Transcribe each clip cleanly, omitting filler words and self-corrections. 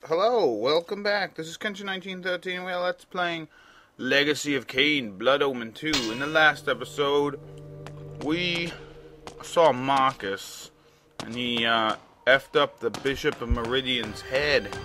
Hello, welcome back. This is Kenshi1913. Well, let's playing Legacy of Kain, Blood Omen 2. In the last episode, we saw Marcus, and he effed up the Bishop of Meridian's head.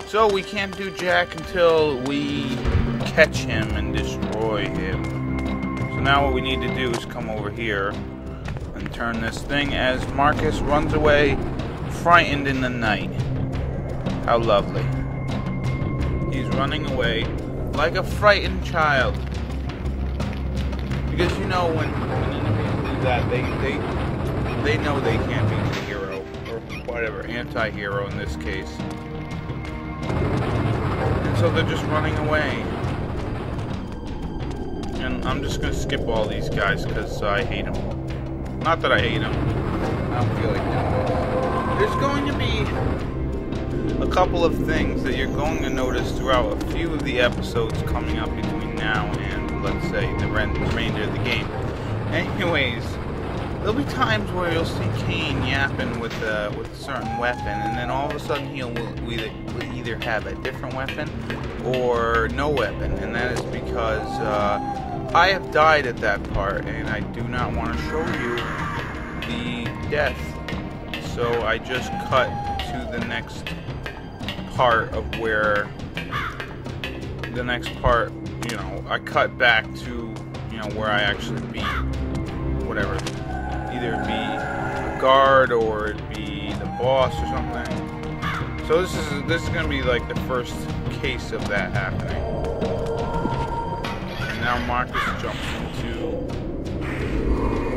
So we can't do Jack until we catch him and destroy him. So now what we need to do is come over here and turn this thing as Marcus runs away, frightened in the night. How lovely. He's running away like a frightened child. Because you know when enemies do that, they know they can't be the hero. Or whatever, anti-hero in this case. And so they're just running away. And I'm just going to skip all these guys because I hate them. Not that I hate them. I don't feel like doing this. There's going to be a couple of things that you're going to notice throughout a few of the episodes coming up between now and, let's say, the remainder of the game. Anyways, there'll be times where you'll see Kain yapping with a certain weapon, and then all of a sudden will either have a different weapon or no weapon, and that is because I have died at that part, and I do not want to show you the death. So I just cut to the next part of where I cut back to, where I actually beat whatever, either it be a guard or it be the boss or something. So this is gonna be like the first case of that happening. And now Marcus jumps into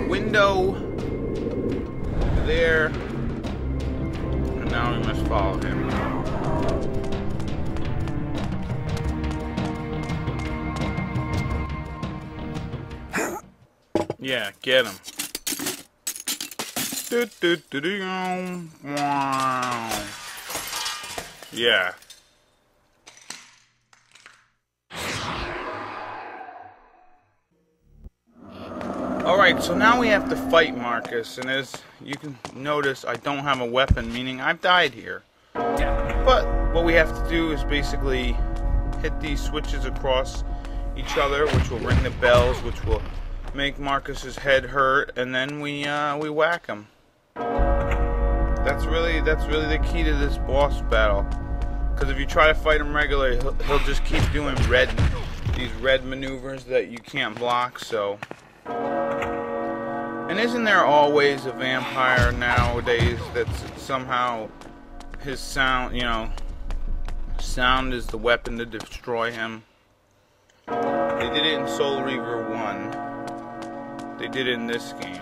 window there, and now we must follow him. Yeah, get him. Wow. Yeah. Alright, so now we have to fight Marcus, and as you can notice, I don't have a weapon, meaning I've died here. But what we have to do is basically hit these switches across each other, which will ring the bells, which will make Marcus's head hurt, and then we whack him. That's really the key to this boss battle. Because if you try to fight him regularly, he'll just keep doing these red maneuvers that you can't block. So, and isn't there always a vampire nowadays that's somehow his sound, sound is the weapon to destroy him? They did it in Soul Reaver 1. They did it in this game.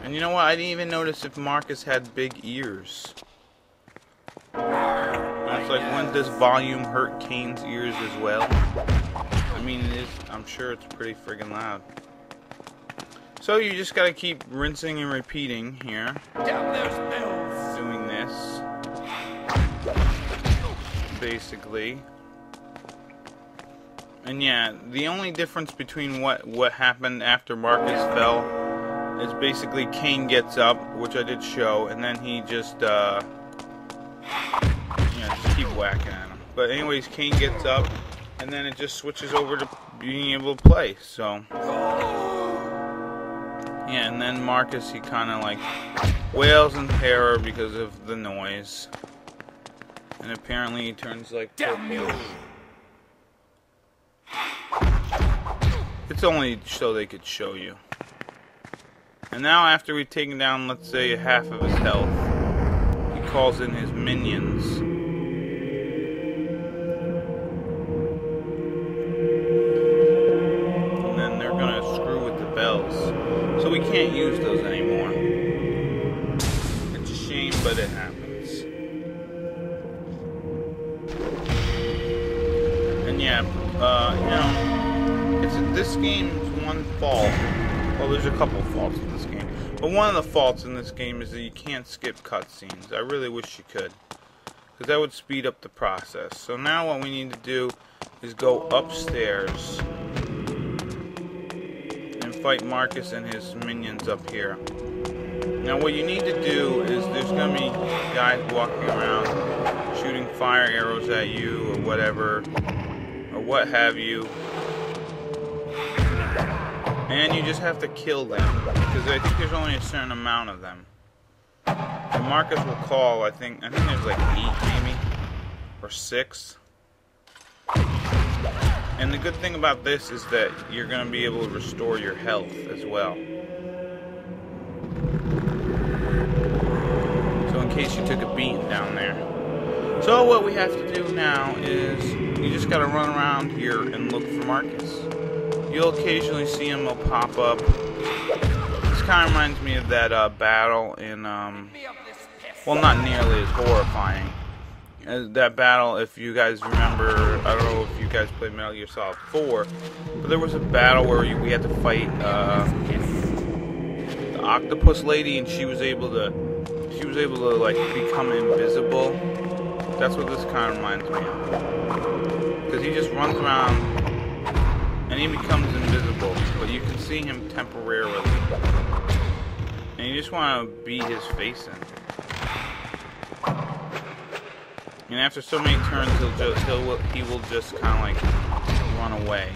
And you know what? I didn't even notice if Marcus had big ears. And it's like, when does volume hurt Kain's ears as well? I mean, I'm sure it's pretty friggin' loud. So you just gotta keep rinsing and repeating here. Down those bells. Doing this. Basically. And yeah, the only difference between what happened after Marcus fell is basically Kain gets up, which I did show, and then he just just keep whacking at him. But anyways, Kain gets up, and then it just switches over to being able to play. So yeah, and then Marcus, he kind of like wails in terror because of the noise, and apparently he turns like purple. It's only so they could show you. And now after we've taken down, let's say, half of his health, he calls in his minions. And then they're gonna screw with the bells. So we can't use those anymore. It's a shame, but it happens. And yeah, this game's one fault. Well, there's a couple faults in this game, but one of the faults in this game is that you can't skip cutscenes. I really wish you could, because that would speed up the process. So now what we need to do is go upstairs and fight Marcus and his minions up here. Now what you need to do is there's going to be guys walking around shooting fire arrows at you or whatever, or what have you. And you just have to kill them, because I think there's only a certain amount of them. And Marcus will call, I think there's like 8 maybe, or 6. And the good thing about this is that you're going to be able to restore your health as well. So in case you took a beating down there. So what we have to do now is you just got to run around here and look for Marcus. You'll occasionally see him, he'll pop up. This kind of reminds me of that battle in, well, not nearly as horrifying. That battle, if you guys remember, I don't know if you guys played Metal Gear Solid 4, but there was a battle where we had to fight the octopus lady, and she was able to like become invisible. That's what this kind of reminds me of, because he just runs around and he becomes invisible, but you can see him temporarily, and you just want to beat his face in. And after so many turns, he will just kind of like run away.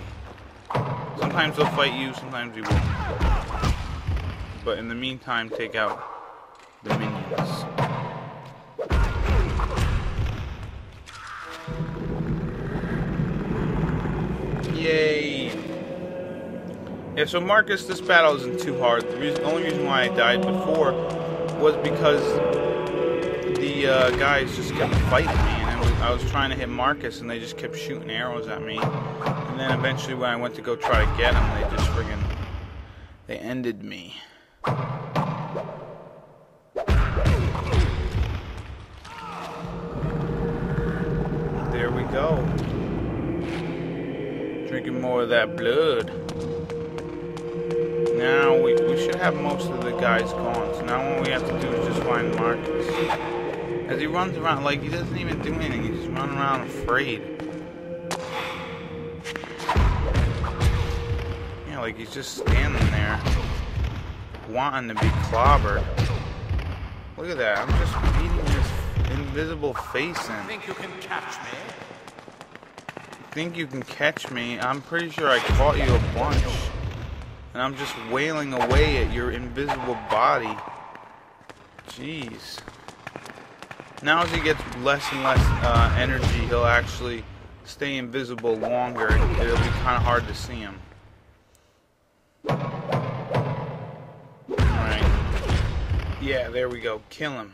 Sometimes he'll fight you, sometimes he won't. But in the meantime, take out the minions. Yay! Yeah, so Marcus, this battle isn't too hard. The only reason why I died before was because the guys just kept fighting me, and I was trying to hit Marcus, and they just kept shooting arrows at me. And then eventually, when I went to go try to get them, they just they ended me. There we go. Drinking more of that blood. Now we should have most of the guys gone. So now what we have to do is just find Marcus. As he runs around, like, he doesn't even do anything. He's just running around afraid. Yeah, like he's just standing there, wanting to be clobbered. Look at that. I'm just beating this invisible face in. Think you can catch me? Think you can catch me? I'm pretty sure I caught you a bunch. And I'm just wailing away at your invisible body. Jeez. Now as he gets less and less energy, he'll actually stay invisible longer, and it'll be kind of hard to see him. Alright. Yeah, there we go. Kill him.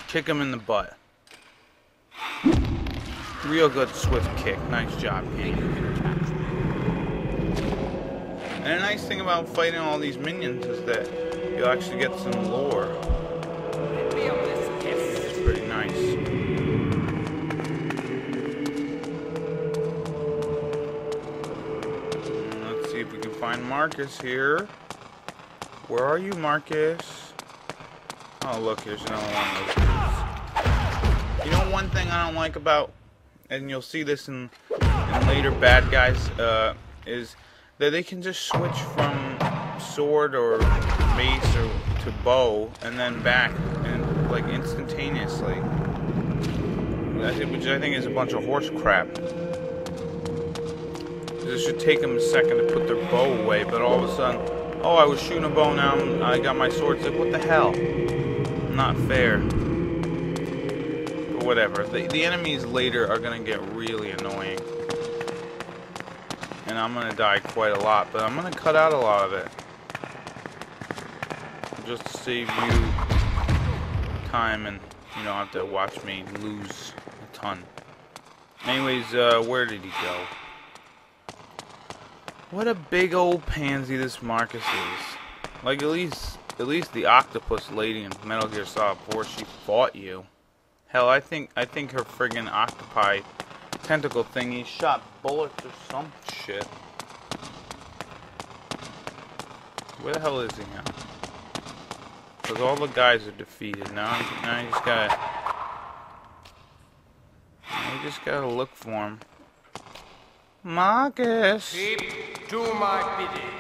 Kick him in the butt. Real good swift kick. Nice job, Kain. And a nice thing about fighting all these minions is that you'll actually get some lore. It's pretty nice. Let's see if we can find Marcus here. Where are you, Marcus? Oh, look, here's another one of those dudes. You know, one thing I don't like about, and you'll see this in later bad guys, is that they can just switch from sword or mace or to bow and then back, and like instantaneously, which I think is a bunch of horse crap. It should take them a second to put their bow away, but all of a sudden, oh, I was shooting a bow, now I got my sword. It's like, what the hell? Not fair. But whatever. The enemies later are gonna get really annoying. And I'm going to die quite a lot, but I'm going to cut out a lot of it. Just to save you time, and you don't have to watch me lose a ton. Anyways, where did he go? What a big old pansy this Marcus is. Like, at least the octopus lady in Metal Gear Solid 4, she fought you. Hell, I think her friggin' octopi tentacle thingy shot bullets or some shit. Where the hell is he now? Because all the guys are defeated. Now you just gotta look for him. Marcus! Keep to my bidding.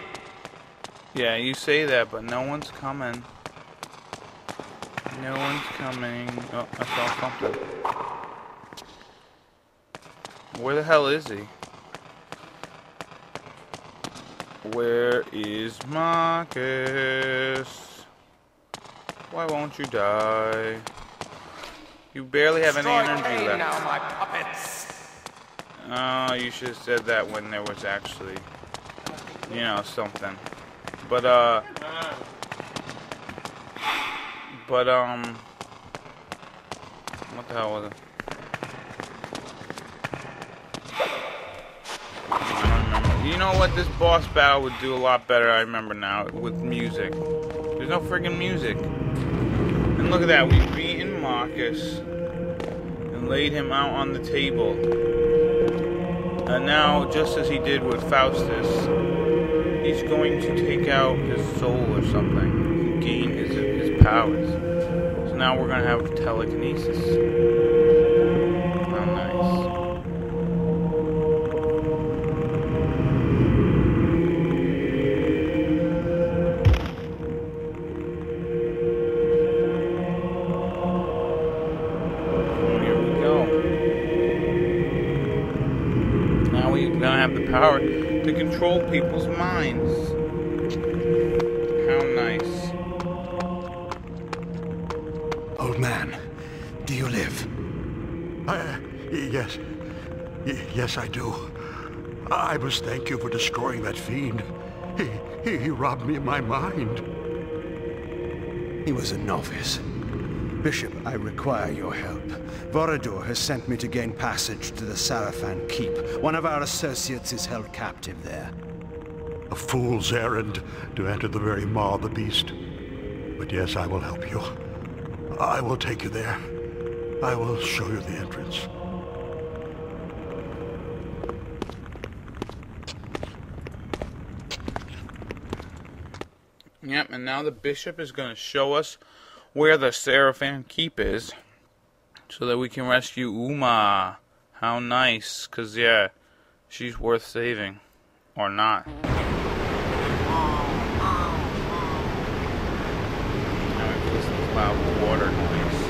Yeah, you say that, but no one's coming. No one's coming. Oh, I saw something. Where the hell is he? Where is Marcus? Why won't you die? You barely have any energy left. Now, my puppets. Oh, you should have said that when there was actually, you know, something. But what the hell was it? I don't remember. You know what? This boss battle would do a lot better, I remember now, with music. There's no friggin' music. And look at that, we've beaten Marcus and laid him out on the table. And now, just as he did with Faustus, he's going to take out his soul or something and gain his powers. So now we're going to have telekinesis. How nice. The power to control people's minds. How nice. Old man, do you live? Yes. Yes, I do. I must thank you for destroying that fiend. He robbed me of my mind. He was a novice. Bishop, I require your help. Vorador has sent me to gain passage to the Sarafan Keep. One of our associates is held captive there. A fool's errand to enter the very maw of the beast. But yes, I will help you. I will take you there. I will show you the entrance. Yep, and now the bishop is going to show us where the Sarafan Keep is, so that we can rescue Uma. How nice, because, yeah, she's worth saving. Or not. Now we can listen to loud water noise.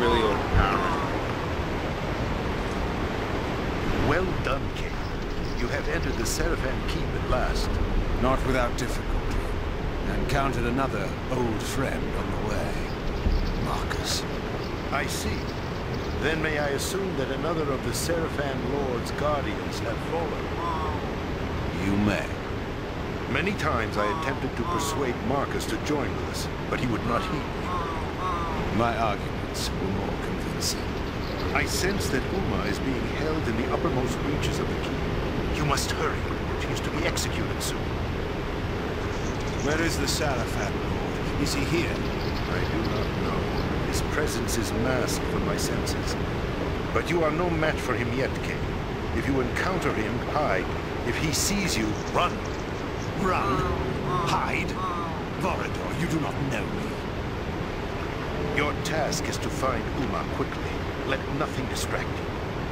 Really overpowering. Well done, Kain. You have entered the Sarafan Keep at last. Not without difficulty. I encountered another old friend on the way. Marcus. I see. Then may I assume that another of the Sarafan Lord's guardians have fallen? You may. Many times I attempted to persuade Marcus to join with us, but he would not heed me. My arguments were more convincing. I sense that Uma is being held in the uppermost reaches of the keep. You must hurry. She is to be executed soon. Where is the Sarafan Lord? Is he here? I do not know. His presence is masked from my senses. But you are no match for him yet, Kain. If you encounter him, hide. If he sees you, run. Run? Hide? Vorador, you do not know me. Your task is to find Uma quickly. Let nothing distract you.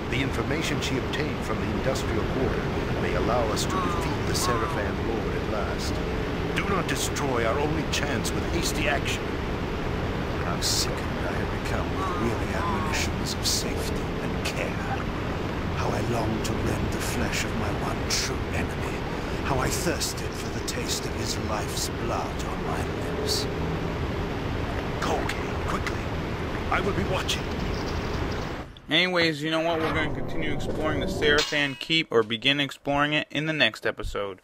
The information she obtained from the industrial quarter may allow us to defeat the Sarafan Lord at last. Do not destroy our only chance with hasty action. How sickened I have become with weary admonitions of safety and care. How I long to rend the flesh of my one true enemy. How I thirsted for the taste of his life's blood on my lips. Go, Kain, quickly. I will be watching. Anyways, you know what? We're going to continue exploring the Sarafan Keep, or begin exploring it in the next episode.